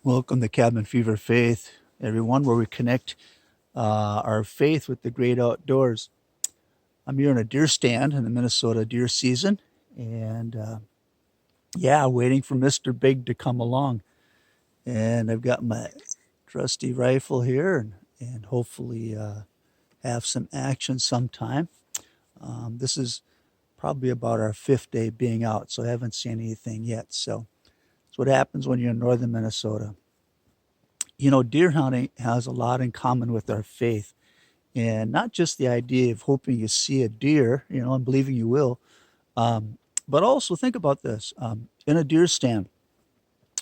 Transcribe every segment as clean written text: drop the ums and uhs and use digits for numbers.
Welcome to Cabin Fever Faith, everyone, where we connect our faith with the great outdoors. I'm here in a deer stand in the Minnesota deer season, and waiting for Mr. Big to come along. And I've got my trusty rifle here, and hopefully have some action sometime. This is probably about our fifth day being out, so I haven't seen anything yet. So that's what happens when you're in northern Minnesota. You know, deer hunting has a lot in common with our faith, and not just the idea of hoping you see a deer, and believing you will, but also think about this. In a deer stand,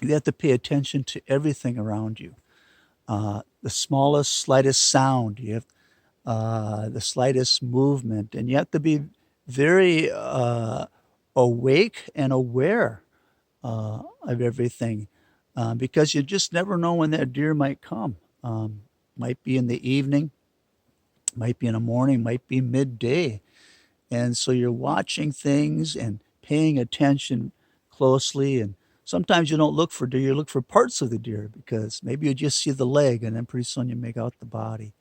you have to pay attention to everything around you. The smallest, slightest sound, you have the slightest movement, and you have to be very awake and aware of everything because you just never know when that deer might come. Might be in the evening, might be in the morning, might be midday. And so you're watching things and paying attention closely. And sometimes you don't look for deer, you look for parts of the deer because maybe you just see the leg and then pretty soon you make out the body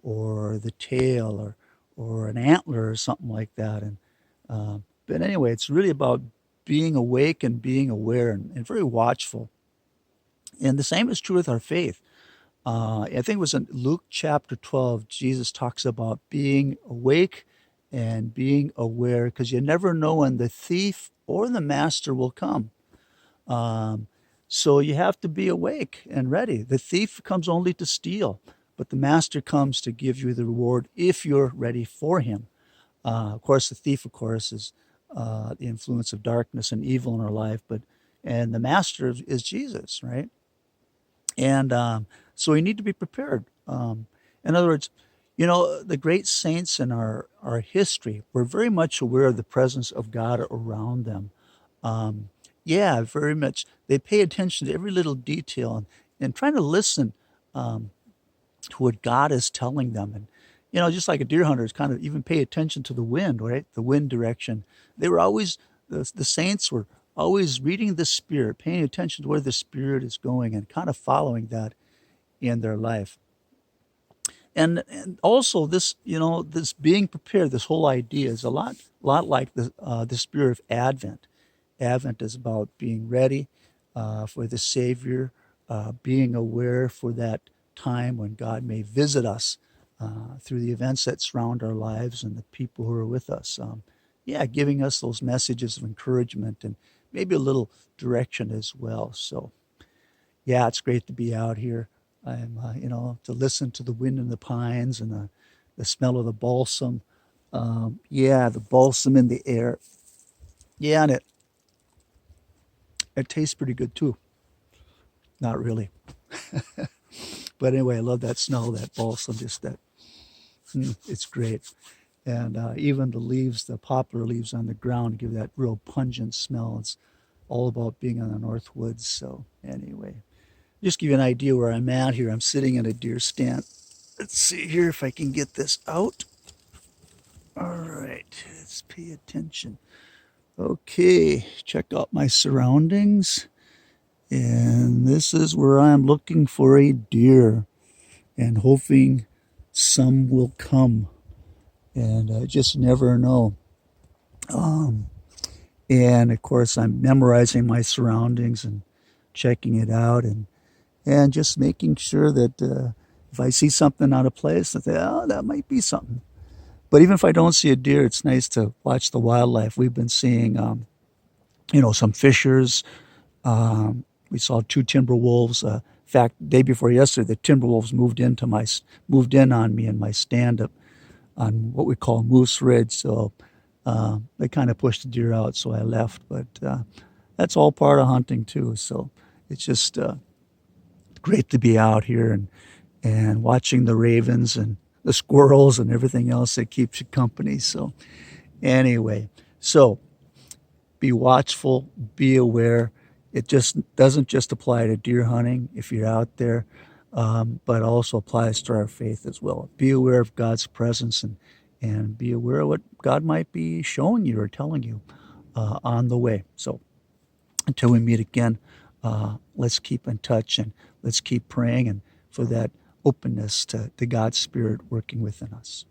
or the tail or an antler or something like that. But anyway, it's really about being awake and being aware and very watchful. And the same is true with our faith. I think it was in Luke chapter 12, Jesus talks about being awake and being aware because you never know when the thief or the master will come. Um, so you have to be awake and ready. The thief comes only to steal, but the master comes to give you the reward if you're ready for him. Of course, the thief, of course, is the influence of darkness and evil in our life, and the master is Jesus, right? And so we need to be prepared. In other words, the great saints in our history were very much aware of the presence of God around them. Um, yeah, very much. They pay attention to every little detail and trying to listen um, to what God is telling them. And, just like a deer hunter is kind of even pay attention to the wind, right? The wind direction. They were always, the saints were always reading the Spirit, paying attention to where the Spirit is going and kind of following that in their life. And also this being prepared, this whole idea is a lot like the spirit of Advent. Advent is about being ready for the Savior, being aware for that time when God may visit us through the events that surround our lives and the people who are with us. Giving us those messages of encouragement and maybe a little direction as well. So yeah, it's great to be out here. To listen to the wind in the pines and the smell of the balsam. The balsam in the air. Yeah, and it tastes pretty good too. Not really. But anyway, I love that smell, that balsam, just that, it's great. And even the leaves, the poplar leaves on the ground give that real pungent smell. It's all about being in the North Woods. So anyway, just give you an idea where I'm at here. I'm sitting in a deer stand. Let's see here if I can get this out. All right, let's pay attention. Okay, check out my surroundings. And this is where I'm looking for a deer and hoping some will come. And I just never know. Um, and of course, I'm memorizing my surroundings and checking it out and just making sure that if I see something out of place, I think, oh, that might be something. But even if I don't see a deer, it's nice to watch the wildlife. We've been seeing, some fishers. We saw two timber wolves. In fact, day before yesterday, the timber wolves moved in on me in my stand up on what we call Moose Ridge. So they kind of pushed the deer out, so I left. But that's all part of hunting too. So it's just great to be out here and watching the ravens and the squirrels and everything else that keeps you company. So anyway, so be watchful, be aware. It just doesn't just apply to deer hunting if you're out there, but also applies to our faith as well. Be aware of God's presence and be aware of what God might be showing you or telling you on the way. So until we meet again, let's keep in touch and let's keep praying and for that openness to God's Spirit working within us.